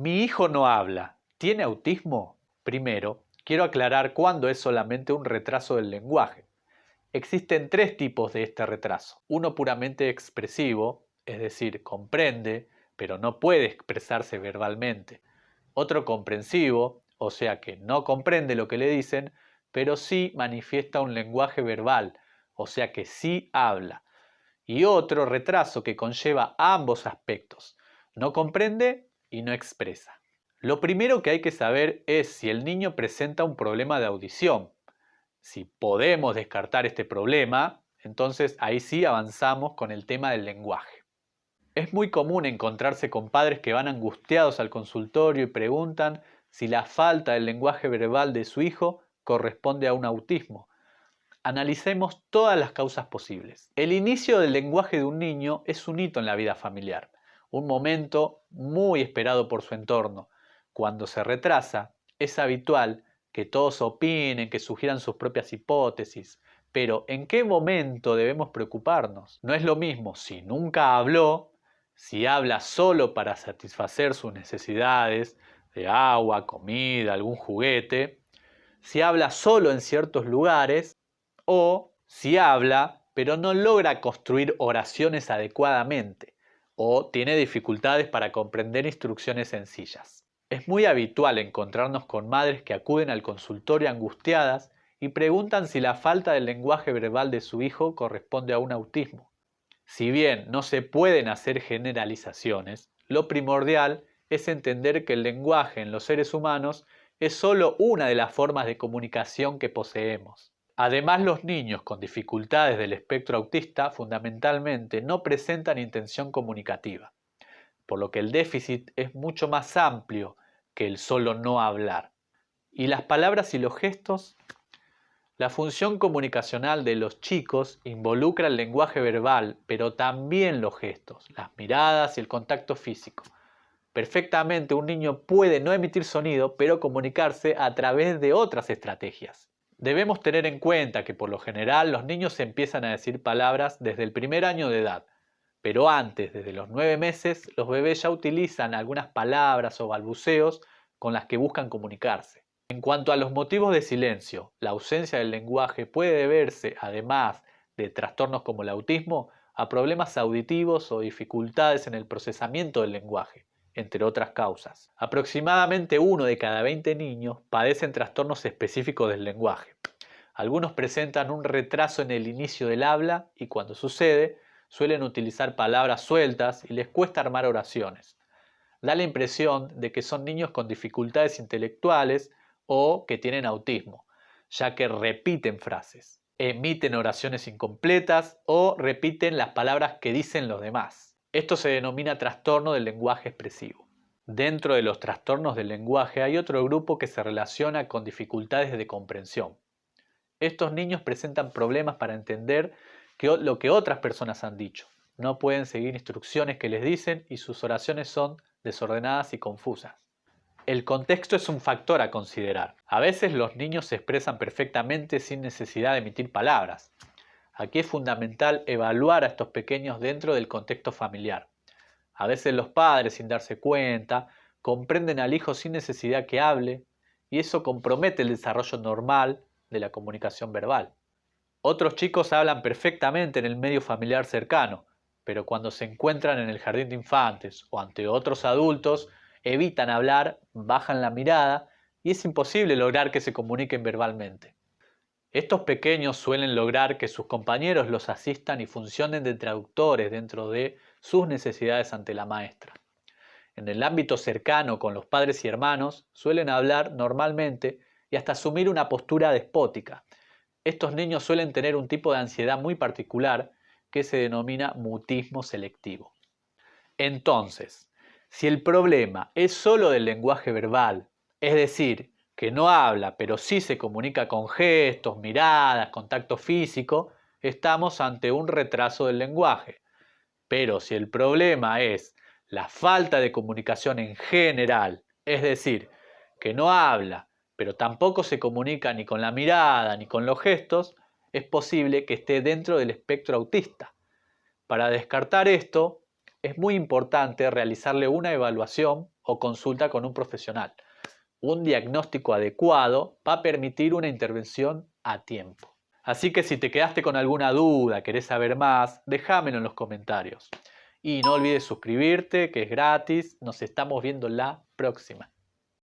Mi hijo no habla. ¿Tiene autismo? Primero, quiero aclarar cuándo es solamente un retraso del lenguaje. Existen tres tipos de este retraso. Uno puramente expresivo, es decir, comprende, pero no puede expresarse verbalmente. Otro comprensivo, o sea que no comprende lo que le dicen, pero sí manifiesta un lenguaje verbal, o sea que sí habla. Y otro retraso que conlleva ambos aspectos. No comprende y no expresa. Lo primero que hay que saber es si el niño presenta un problema de audición. Si podemos descartar este problema, entonces ahí sí avanzamos con el tema del lenguaje. Es muy común encontrarse con padres que van angustiados al consultorio y preguntan si la falta del lenguaje verbal de su hijo corresponde a un autismo. Analicemos todas las causas posibles. El inicio del lenguaje de un niño es un hito en la vida familiar, un momento muy esperado por su entorno. Cuando se retrasa, es habitual que todos opinen, que sugieran sus propias hipótesis, pero ¿en qué momento debemos preocuparnos? No es lo mismo si nunca habló, si habla solo para satisfacer sus necesidades de agua, comida, algún juguete, si habla solo en ciertos lugares, o si habla, pero no logra construir oraciones adecuadamente, o tiene dificultades para comprender instrucciones sencillas. Es muy habitual encontrarnos con madres que acuden al consultorio angustiadas y preguntan si la falta del lenguaje verbal de su hijo corresponde a un autismo. Si bien no se pueden hacer generalizaciones, lo primordial es entender que el lenguaje en los seres humanos es solo una de las formas de comunicación que poseemos. Además, los niños con dificultades del espectro autista fundamentalmente no presentan intención comunicativa, por lo que el déficit es mucho más amplio que el solo no hablar. ¿Y las palabras y los gestos? La función comunicacional de los chicos involucra el lenguaje verbal, pero también los gestos, las miradas y el contacto físico. Perfectamente un niño puede no emitir sonido, pero comunicarse a través de otras estrategias. Debemos tener en cuenta que por lo general los niños empiezan a decir palabras desde el primer año de edad, pero antes, desde los 9 meses, los bebés ya utilizan algunas palabras o balbuceos con las que buscan comunicarse. En cuanto a los motivos de silencio, la ausencia del lenguaje puede deberse, además de trastornos como el autismo, a problemas auditivos o dificultades en el procesamiento del lenguaje, entre otras causas. Aproximadamente 1 de cada 20 niños padecen trastornos específicos del lenguaje. Algunos presentan un retraso en el inicio del habla y cuando sucede, suelen utilizar palabras sueltas y les cuesta armar oraciones. Da la impresión de que son niños con dificultades intelectuales o que tienen autismo, ya que repiten frases, emiten oraciones incompletas o repiten las palabras que dicen los demás. Esto se denomina trastorno del lenguaje expresivo. Dentro de los trastornos del lenguaje hay otro grupo que se relaciona con dificultades de comprensión. Estos niños presentan problemas para entender lo que otras personas han dicho. No pueden seguir instrucciones que les dicen y sus oraciones son desordenadas y confusas. El contexto es un factor a considerar. A veces los niños se expresan perfectamente sin necesidad de emitir palabras. Aquí es fundamental evaluar a estos pequeños dentro del contexto familiar. A veces los padres, sin darse cuenta, comprenden al hijo sin necesidad que hable y eso compromete el desarrollo normal de la comunicación verbal. Otros chicos hablan perfectamente en el medio familiar cercano, pero cuando se encuentran en el jardín de infantes o ante otros adultos, evitan hablar, bajan la mirada y es imposible lograr que se comuniquen verbalmente. Estos pequeños suelen lograr que sus compañeros los asistan y funcionen de traductores dentro de sus necesidades ante la maestra. En el ámbito cercano con los padres y hermanos suelen hablar normalmente y hasta asumir una postura despótica. Estos niños suelen tener un tipo de ansiedad muy particular que se denomina mutismo selectivo. Entonces, si el problema es solo del lenguaje verbal, es decir, que no habla pero sí se comunica con gestos, miradas, contacto físico, estamos ante un retraso del lenguaje. Pero si el problema es la falta de comunicación en general, es decir, que no habla pero tampoco se comunica ni con la mirada ni con los gestos, es posible que esté dentro del espectro autista. Para descartar esto, es muy importante realizarle una evaluación o consulta con un profesional. Un diagnóstico adecuado va a permitir una intervención a tiempo. Así que si te quedaste con alguna duda, querés saber más, déjamelo en los comentarios. Y no olvides suscribirte, que es gratis. Nos estamos viendo la próxima.